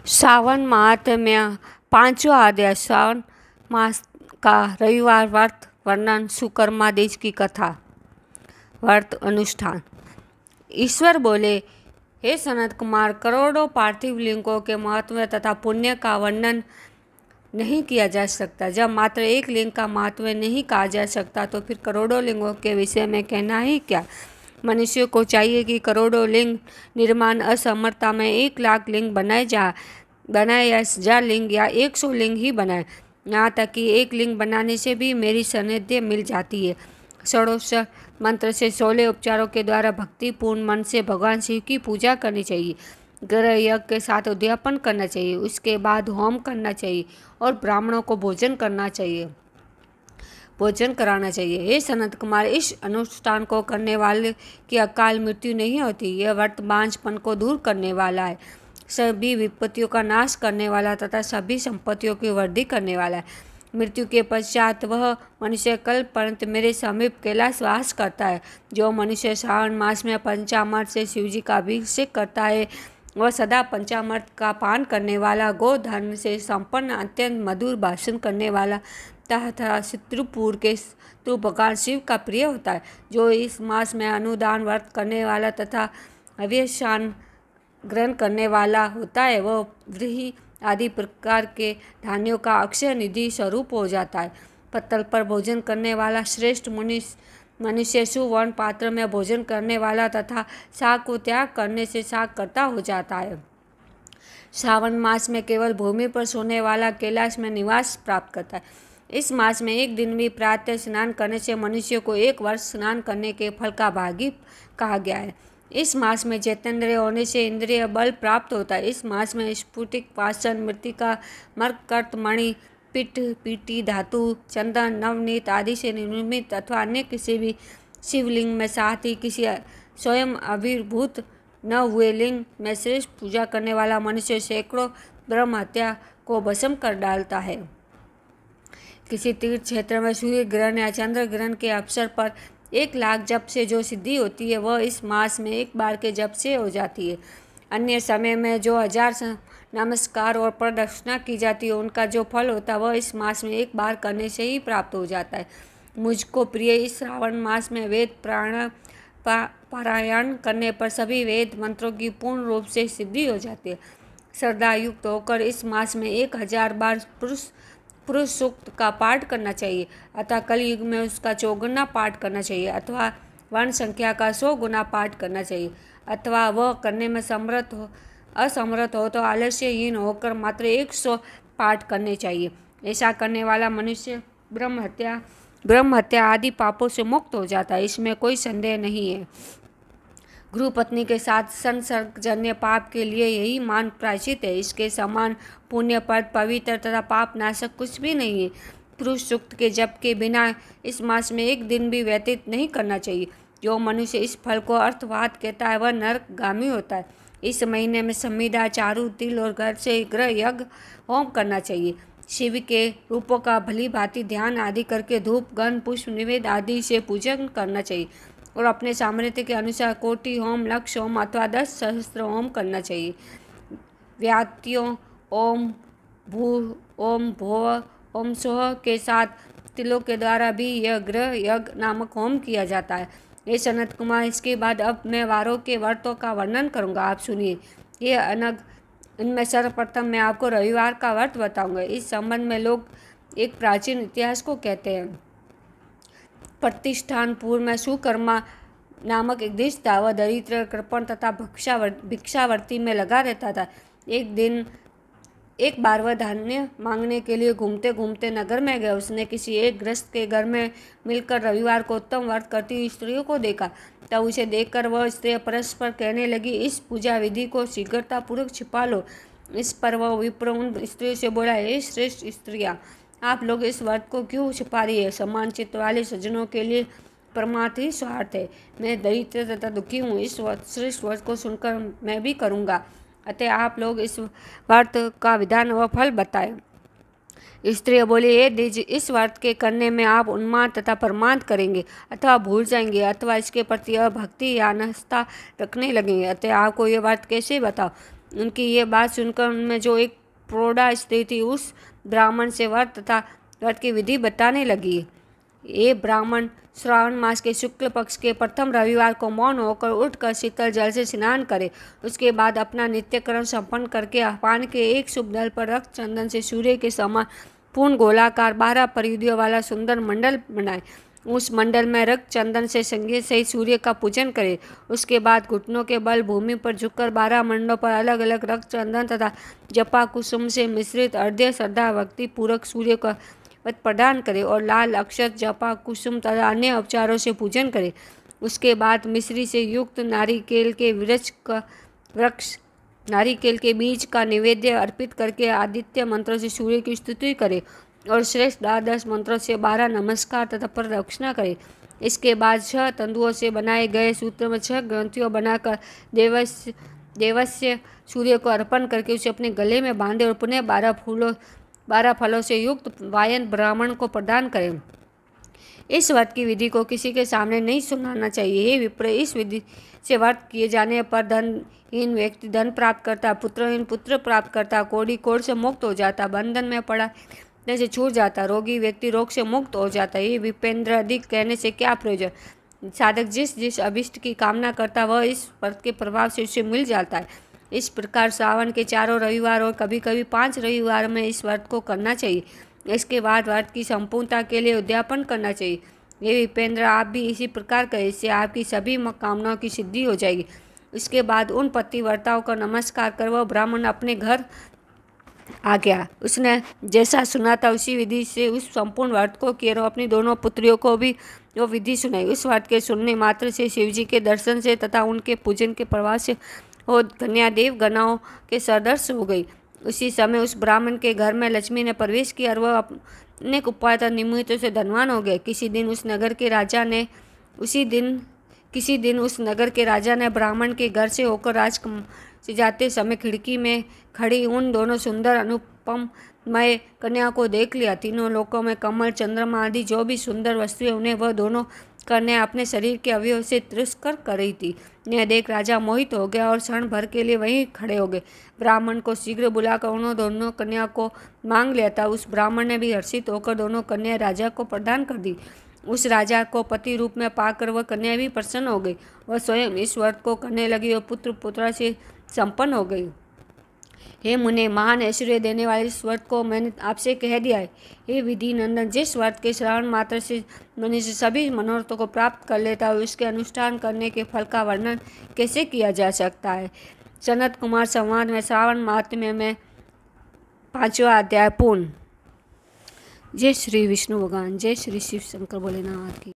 सावन महात्म्य पांचवा अध्याय। सावन मास का रविवार व्रत वर्णन। सुकर्मादेश की कथा। व्रत अनुष्ठान। ईश्वर बोले, हे सनत कुमार, करोड़ों पार्थिव लिंगों के महात्म्य तथा पुण्य का वर्णन नहीं किया जा सकता। जब मात्र एक लिंग का महात्म्य नहीं कहा जा सकता तो फिर करोड़ों लिंगों के विषय में कहना ही क्या। मनुष्य को चाहिए कि करोड़ों लिंग निर्माण असमर्थता में 1,00,000 लिंग बनाए या 1000 लिंग या 100 लिंग ही बनाए। यहाँ तक कि एक लिंग बनाने से भी मेरी सानिध्य मिल जाती है। षोडश मंत्र से 16 उपचारों के द्वारा भक्तिपूर्ण मन से भगवान शिव की पूजा करनी चाहिए। ग्रह यज्ञ के साथ उद्यापन करना चाहिए। उसके बाद होम करना चाहिए और ब्राह्मणों को भोजन कराना चाहिए। हे सनत कुमार, इस अनुष्ठान को करने वाले की अकाल मृत्यु नहीं होती। यह व्रत बांझपन को दूर करने वाला है, सभी विपत्तियों का नाश करने वाला तथा सभी संपत्तियों की वृद्धि करने वाला है। मृत्यु के पश्चात वह मनुष्य कल्प पर्यंत मेरे समीप कैलाश वास करता है। जो मनुष्य श्रावण मास में पंचामृत से शिवजी का अभिषेक करता है, वह सदा पंचामृत का पान करने वाला, गोधर्म से संपन्न, अत्यंत मधुर भाषण करने वाला तथा शत्रुपुर के शत्रु भगवान शिव का प्रिय होता है। जो इस मास में अनुदान व्रत करने वाला तथा अव्यसान ग्रहण करने वाला होता है, वह व्रीहि आदि प्रकार के धान्यों का अक्षय निधि स्वरूप हो जाता है। पत्तल पर भोजन करने वाला श्रेष्ठ मनुष्य सुवर्ण पात्र में भोजन करने वाला तथा शाक को त्याग करने से शाक करता हो जाता है। श्रावण मास में केवल भूमि पर सोने वाला कैलाश में निवास प्राप्त करता है। इस मास में एक दिन भी प्रातः स्नान करने से मनुष्य को 1 वर्ष स्नान करने के फल का भागी कहा गया है। इस मास में चैतन्य होने से इंद्रिय बल प्राप्त होता है। इस मास में स्फुटिक, पाषाण, मृत्तिका, मरकट, मणि, पिट, पीटी, धातु, चंदन, नवनीत आदि से निर्मित अथवा अन्य किसी भी शिवलिंग में, साथ ही किसी स्वयं आविर्भूत न हुए लिंग में श्रेष्ठ पूजा करने वाला मनुष्य सैकड़ों ब्रह्म हत्या को भस्म कर डालता है। किसी तीर्थ क्षेत्र में सूर्य ग्रहण या चंद्र ग्रहण के अवसर पर 1,00,000 जप से जो सिद्धि होती है, वह इस मास में एक बार के जप से हो जाती है। अन्य समय में जो 1000 नमस्कार और प्रदक्षिणा की जाती है, उनका जो फल होता है वह इस मास में एक बार करने से ही प्राप्त हो जाता है। मुझको प्रिय इस श्रावण मास में वेद पारायण करने पर सभी वेद मंत्रों की पूर्ण रूप से सिद्धि हो जाती है। श्रद्धा युक्त होकर इस मास में 1000 बार पुरुष सूक्त का पाठ करना चाहिए, अतः कलयुग में उसका 4 गुना पाठ करना चाहिए, अथवा वर्ण संख्या का 100 गुना पाठ करना चाहिए, अथवा वह करने में असमर्थ हो तो आलस्यहीन होकर मात्र 100 पाठ करने चाहिए। ऐसा करने वाला मनुष्य ब्रह्म हत्या आदि पापों से मुक्त हो जाता है, इसमें कोई संदेह नहीं है। गुरु पत्नी के साथ संसर्गजन्य पाप के लिए यही मान प्रायश्चित है। इसके समान पुण्यप्रद, पवित्र तथा पाप नाशक कुछ भी नहीं है। पुरुष सूक्त के जप के बिना इस मास में एक दिन भी व्यतीत नहीं करना चाहिए। जो मनुष्य इस फल को अर्थवाद कहता है, वह नरकगामी होता है। इस महीने में संविदा, चारू, तिल और घर से गृह यज्ञ होम करना चाहिए। शिव के रूपों का भली भांति ध्यान आदि करके धूप, गंध, पुष्प, निवेद आदि से पूजन करना चाहिए और अपने सामर्थ्य के अनुसार कोटि होम, लक्ष होम अथवा 10 सहस्त्र होम करना चाहिए। व्यात्यों ओम भू, ओम भोव, ओम सोह के साथ तिलों के द्वारा भी यह गृह यज्ञ नामक होम किया जाता है। ये सनत कुमार, इसके बाद अब मैं वारों के व्रतों का वर्णन करूंगा, आप सुनिए। ये अनग इनमें सर्वप्रथम मैं आपको रविवार का व्रत बताऊंगा। इस संबंध में लोग एक प्राचीन इतिहास को कहते हैं। प्रतिष्ठानपुर में सुकर्मा नामक एक देश था। वह दरिद्र, कृपण तथा भिक्षावर्ती में लगा रहता था। एक बार वह धान्य मांगने के लिए घूमते घूमते नगर में गया। उसने किसी एक गृहस्थ के घर में मिलकर रविवार को उत्तम व्रत करती हुई स्त्रियों को देखा। तब उसे देखकर वह स्त्रियां परस्पर कहने लगी, इस पूजा विधि को शीघ्रतापूर्वक छिपा लो। इस पर वह विप्र उन स्त्रियों से बोला, हे श्रेष्ठ स्त्रियाँ, आप लोग इस व्रत को क्यों छिपा रही है? समान चित्त वाले सज्जनों के लिए परमार्थ ही स्वार्थ है। मैं दरिद्र तथा दुखी हूँ। इस श्रेष्ठ व्रत को सुनकर मैं भी करूँगा, अतः आप लोग इस व्रत का विधान व फल बताएं। स्त्रियाँ बोली, हे द्विज, इस व्रत के करने में आप उन्माद तथा परमार्थ करेंगे अथवा भूल जाएंगे अथवा इसके प्रति अभक्ति या अनास्था रखने लगेंगे, अतः आपको ये व्रत कैसे बताओ। उनकी ये बात सुनकर उनमें जो एक प्रौढ़ा स्त्री थी उस ब्राह्मण से व्रत तथा व्रत की विधि बताने लगी। ये ब्राह्मण श्रावण मास के शुक्ल पक्ष के प्रथम रविवार को मौन होकर उठकर शीतल जल से स्नान करे। उसके बाद अपना नित्यक्रम संपन्न करके पान के एक शुभ दल पर रक्त चंदन से सूर्य के समान पूर्ण गोलाकार 12 परिधियों वाला सुंदर मंडल बनाए। उस मंडल में रक्त चंदन से संगीत सहित सूर्य का पूजन करे। उसके बाद घुटनों के बल भूमि पर झुककर 12 मंडलों पर अलग अलग रक्त चंदन तथा जपा कुसुम से मिश्रित अर्ध्य श्रद्धा भक्ति पूर्वक सूर्य का प्रदान करे और लाल अक्षत जपा कुसुम तथा अन्य उपचारों से पूजन करे। उसके बाद मिश्री से युक्त नारिकेल के वृक्ष नारिकेल के बीज का निवेद्य अर्पित करके आदित्य मंत्रों से सूर्य की स्तुति करे और श्रेष्ठ 10 मंत्रों से 12 नमस्कार तथा प्रदक्षिणा करे। इसके बाद 6 तंतुओं से बनाए गए सूत्र में 6 ग्रंथियों बनाकर देवस्य सूर्य को अर्पण करके उसे अपने गले में बांधे और पुनः 12 फलों से युक्त वायन ब्राह्मण को प्रदान करें। इस व्रत की विधि को किसी के सामने नहीं सुनाना चाहिए। हे विप्र, इस विधि से व्रत किए जाने पर धनहीन व्यक्ति धन प्राप्त करता, पुत्रहीन पुत्र प्राप्त करता, कोढ़ी कोढ़ से मुक्त हो जाता, बंधन में पड़ा से छूट जाता, रोगी व्यक्ति रोग से मुक्त हो जाता। ये विपेंद्र, अधिक कहने से क्या प्रयोजन। साधक जिस अभिष्ट की कामना करता वह इस व्रत के प्रभाव से उसे मिल जाता है। इस प्रकार श्रावण के 4 रविवार और कभी कभी 5 रविवार में इस व्रत को करना चाहिए। इसके बाद व्रत की संपूर्णता के लिए उद्यापन करना चाहिए। ये विपेंद्र, आप भी इसी प्रकार करें, इससे आपकी सभी कामनाओं की सिद्धि हो जाएगी। इसके बाद उन पतिव्रताओं का नमस्कार कर वह ब्राह्मण अपने घर आ गया। उसने जैसा सुना था उसी विधि से उस संपूर्ण व्रत को किया और अपनी दोनों पुत्रियों को भी वो विधि सुनाई। उस व्रत के सुनने मात्र से शिवजी के दर्शन से तथा उनके पूजन के प्रभाव से वो कन्या देव गणाओं के सदृश हो गई। उसी समय उस ब्राह्मण के घर में लक्ष्मी ने प्रवेश किया और वह अनेक उपाय तथा निमित्तों से धनवान हो गए। किसी दिन उस नगर के राजा ने ब्राह्मण के घर से होकर राजकुमार से जाते समय खिड़की में खड़ी उन दोनों सुंदर अनुपममय कन्या को देख लिया। तीनों लोकों में कमल, चंद्रमा आदि जो भी सुंदर वस्तुएं उन्हें वह दोनों कन्या अपने शरीर के अवयव से तिरस्कार कर रही थी। यह देख राजा मोहित हो गया और क्षण भर के लिए वहीं खड़े हो गए। ब्राह्मण को शीघ्र बुलाकर उन्होंने दोनों कन्या को मांग लिया था। उस ब्राह्मण ने भी हर्षित होकर दोनों कन्या राजा को प्रदान कर दी। उस राजा को पति रूप में पाकर वह कन्या भी प्रसन्न हो गई। वह स्वयं इस व्रत को करने लगी और पुत्र पुत्रा से संपन्न हो गई। हे मुने, महान ऐश्वर्य देने वाले इस व्रत को मैंने आपसे कह दिया है। हे विधि नंदन, जिस व्रत के श्रवण मात्र से मनुष्य सभी मनोरथों को प्राप्त कर लेता है उसके अनुष्ठान करने के फल का वर्णन कैसे किया जा सकता है। सनत कुमार संवाद में श्रावण महात्म्य में 5वां अध्याय पूर्ण। जय श्री विष्णु भगवान, जय श्री शिव शंकर भोलेनाथ की।